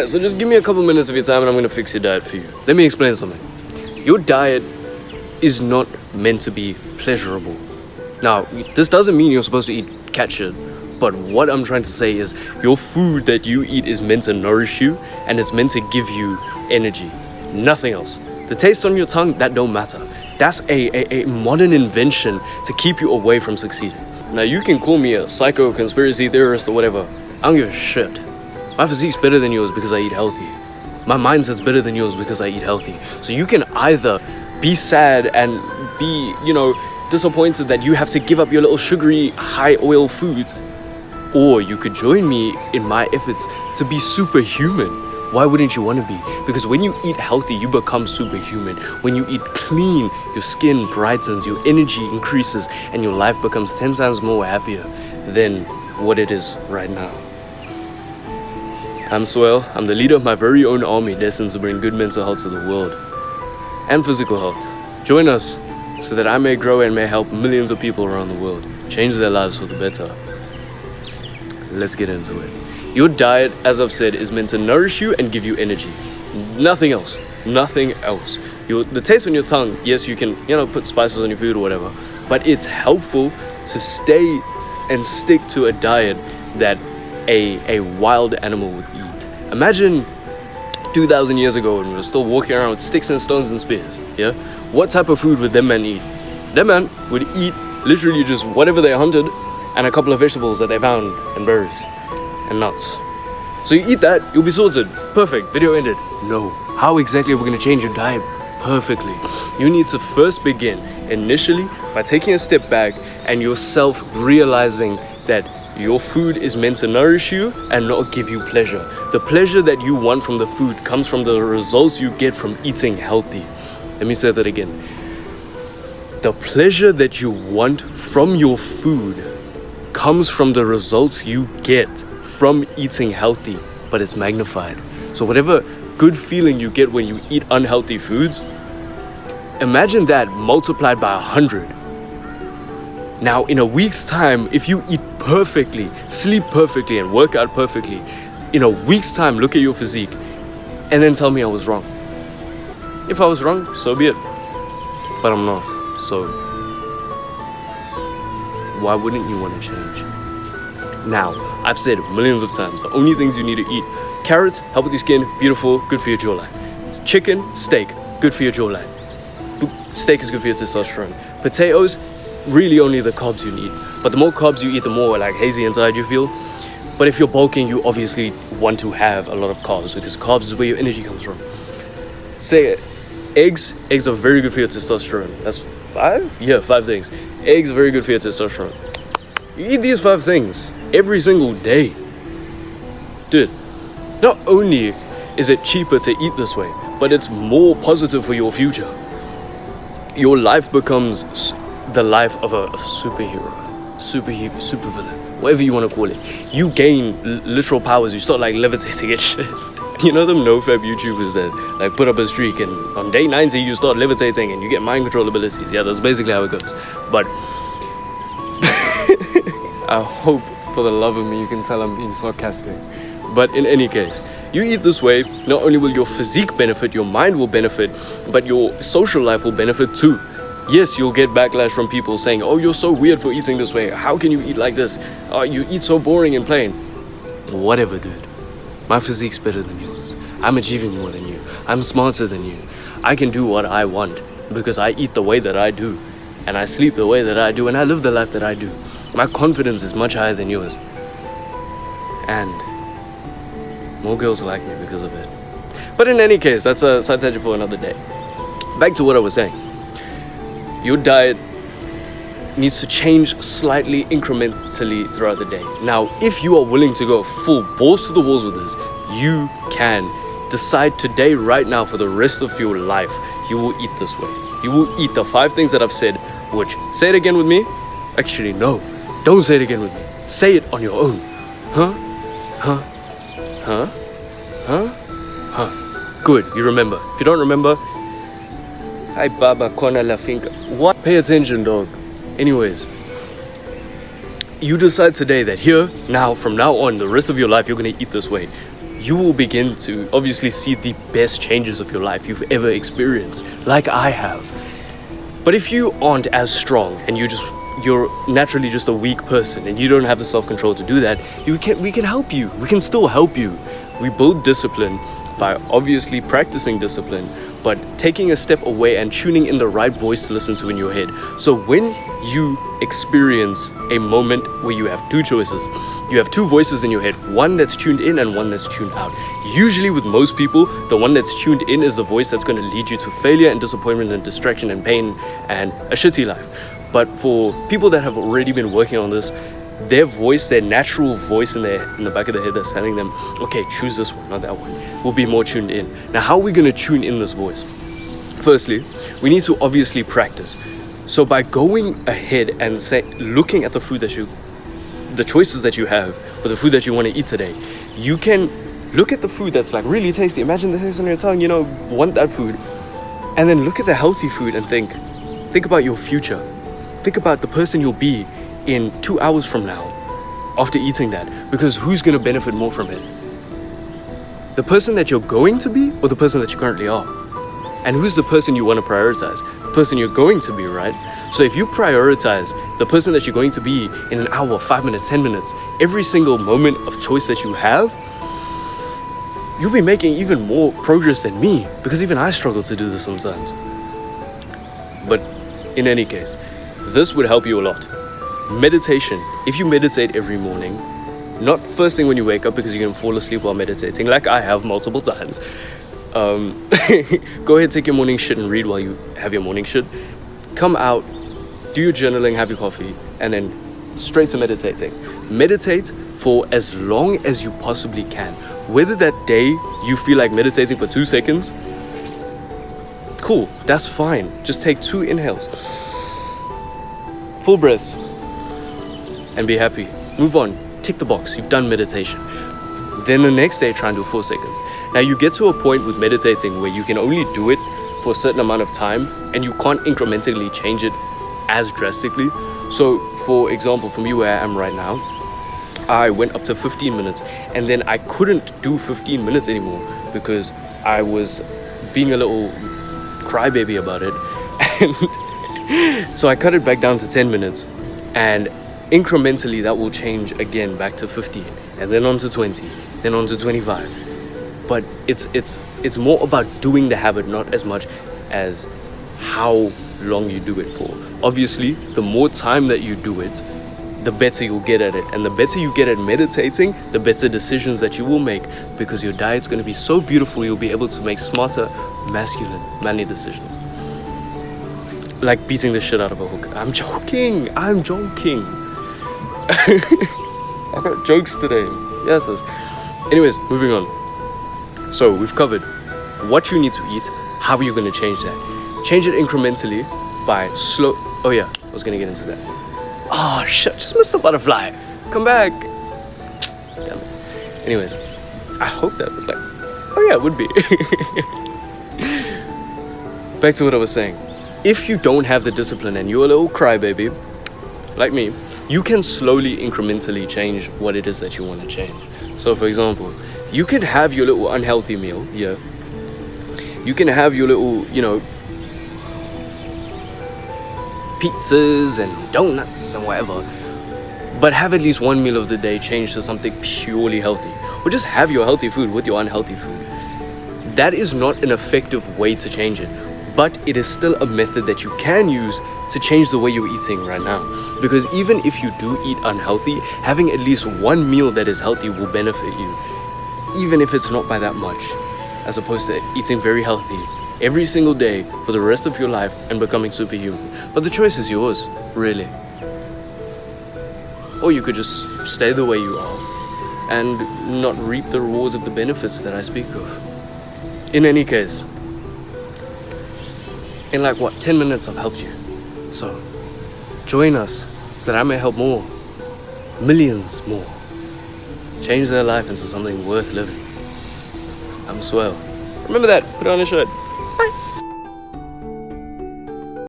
So just give me a couple minutes of your time and I'm gonna fix your diet for you. Let me explain something. Your diet is not meant to be pleasurable. Now, this doesn't mean you're supposed to eat cat shit, but what I'm trying to say is your food that you eat is meant to nourish you and it's meant to give you energy. Nothing else. The taste on your tongue, that don't matter. That's a modern invention to keep you away from succeeding. Now, you can call me a psycho conspiracy theorist or whatever. I don't give a shit. My physique's better than yours because I eat healthy. My mindset's better than yours because I eat healthy. So you can either be sad and be, disappointed that you have to give up your little sugary, high oil foods, or you could join me in my efforts to be superhuman. Why wouldn't you want to be? Because when you eat healthy, you become superhuman. When you eat clean, your skin brightens, your energy increases, and your life becomes 10 times more happier than what it is right now. I'm Swell. I'm the leader of my very own army destined to bring good mental health to the world and physical health. Join us so that I may grow and may help millions of people around the world change their lives for the better. Let's get into it. Your diet, as I've said, is meant to nourish you and give you energy. Nothing else. Nothing else. The taste on your tongue, yes, you can, put spices on your food or whatever, but it's helpful to stay and stick to a diet that a wild animal would eat. Imagine 2,000 years ago when we were still walking around with sticks and stones and spears, yeah? What type of food would them men eat? Them men would eat literally just whatever they hunted and a couple of vegetables that they found and berries and nuts. So you eat that, you'll be sorted. Perfect, video ended. No. How exactly are we going to change your diet? Perfectly. You need to first begin initially by taking a step back and yourself realizing that your food is meant to nourish you and not give you pleasure. The pleasure that you want from the food comes from the results you get from eating healthy. Let me say that again. The pleasure that you want from your food comes from the results you get from eating healthy, but it's magnified. So whatever good feeling you get when you eat unhealthy foods, imagine that multiplied by 100. Now, in a week's time, if you eat perfectly, sleep perfectly, and work out perfectly, in a week's time, look at your physique and then tell me I was wrong. If I was wrong, so be it. But I'm not. So why wouldn't you want to change? Now, I've said millions of times, the only things you need to eat: carrots, help with your skin, beautiful, good for your jawline. Chicken, steak, good for your jawline. Steak is good for your testosterone. Potatoes, really only the carbs you need. But the more carbs you eat, the more hazy inside you feel. But if you're bulking, you obviously want to have a lot of carbs because carbs is where your energy comes from. Say eggs are very good for your testosterone. That's 5? Yeah, 5 things. Eggs are very good for your testosterone. You eat these 5 things every single day. Dude, not only is it cheaper to eat this way, but it's more positive for your future. Your life becomes the life of a superhero, supervillain, whatever you want to call it. You gain literal powers. You start levitating and shit. You know them NoFap YouTubers that put up a streak and on day 90 you start levitating and you get mind control abilities. Yeah, that's basically how it goes. But I hope for the love of me you can tell I'm being sarcastic. But in any case, you eat this way, not only will your physique benefit, your mind will benefit, but your social life will benefit too. Yes, you'll get backlash from people saying, oh, you're so weird for eating this way. How can you eat like this? You eat so boring and plain. Whatever, dude. My physique's better than yours. I'm achieving more than you. I'm smarter than you. I can do what I want because I eat the way that I do. And I sleep the way that I do. And I live the life that I do. My confidence is much higher than yours. And more girls like me because of it. But in any case, that's a side tangent for another day. Back to what I was saying. Your diet needs to change slightly incrementally throughout the day. Now, if you are willing to go full balls to the walls with this, you can decide today, right now, for the rest of your life, you will eat this way. You will eat the 5 things that I've said, which, say it again with me. Actually, no, don't say it again with me. Say it on your own. Good, you remember. If you don't remember, hi Baba Kona La Finca. What? Pay attention, dog. Anyways, you decide today that here, now, from now on, the rest of your life, you're gonna eat this way. you will begin to obviously see the best changes of your life you've ever experienced, like I have. But if you aren't as strong and you're naturally just a weak person and you don't have the self-control to do that, we can help you. We can still help you. We build discipline by obviously practicing discipline, but taking a step away and tuning in the right voice to listen to in your head. So when you experience a moment where you have two choices, you have two voices in your head, one that's tuned in and one that's tuned out. Usually with most people, the one that's tuned in is the voice that's going to lead you to failure and disappointment and distraction and pain and a shitty life. But for people that have already been working on this, their voice, their natural voice in the back of their head that's telling them, okay, choose this one, not that one, will be more tuned in. Now, how are we going to tune in this voice? Firstly, we need to obviously practice. So by going ahead and looking at the choices that you have for the food that you want to eat today, you can look at the food that's like really tasty. Imagine the taste on your tongue, want that food. And then look at the healthy food and think about your future. Think about the person you'll be in 2 hours from now after eating that, because who's going to benefit more from it? The person that you're going to be or the person that you currently are? And who's the person you want to prioritize? The person you're going to be, right? So if you prioritize the person that you're going to be in an hour, 5 minutes, 10 minutes, every single moment of choice that you have, you'll be making even more progress than me, because even I struggle to do this sometimes. But in any case, this would help you a lot. Meditation. If you meditate every morning, not first thing when you wake up because you're going to fall asleep while meditating, like I have multiple times. Go ahead, take your morning shit and read while you have your morning shit. Come out, do your journaling, have your coffee, and then straight to meditating. Meditate for as long as you possibly can. Whether that day you feel like meditating for 2 seconds, cool, that's fine. Just take 2 inhales. Full breaths. And be happy. Move on. Tick the box. You've done meditation. Then the next day, try and do 4 seconds. Now you get to a point with meditating where you can only do it for a certain amount of time and you can't incrementally change it as drastically. So for example, for me where I am right now, I went up to 15 minutes and then I couldn't do 15 minutes anymore because I was being a little crybaby about it. And so I cut it back down to 10 minutes and incrementally that will change again back to 15 and then on to 20, then on to 25. But it's more about doing the habit, not as much as how long you do it for. Obviously, the more time that you do it, the better you'll get at it. And the better you get at meditating, the better decisions that you will make, because your diet's going to be so beautiful, you'll be able to make smarter, masculine, manly decisions. Like beating the shit out of a hook. I'm joking. I got jokes today. Yes. Anyways, moving on. So we've covered what you need to eat. How are you going to change that? Change it incrementally by Oh yeah, I was going to get into that. Oh shit, just missed the butterfly. Come back. Damn it. Anyways, I hope that was like, oh yeah, it would be. Back to what I was saying. If you don't have the discipline and you're a little crybaby, like me, you can slowly, incrementally change what it is that you want to change. So for example, you can have your little unhealthy meal, yeah. You can have your little, pizzas and donuts and whatever, but have at least one meal of the day change to something purely healthy. Or just have your healthy food with your unhealthy food. That is not an effective way to change it, but it is still a method that you can use to change the way you're eating right now. Because even if you do eat unhealthy, having at least one meal that is healthy will benefit you, even if it's not by that much, as opposed to eating very healthy every single day for the rest of your life and becoming superhuman. But the choice is yours, really. Or you could just stay the way you are and not reap the rewards of the benefits that I speak of. In any case, in 10 minutes I've helped you. So join us so that I may help more, millions more, change their life into something worth living. I'm Swell. Remember that, put it on a shirt.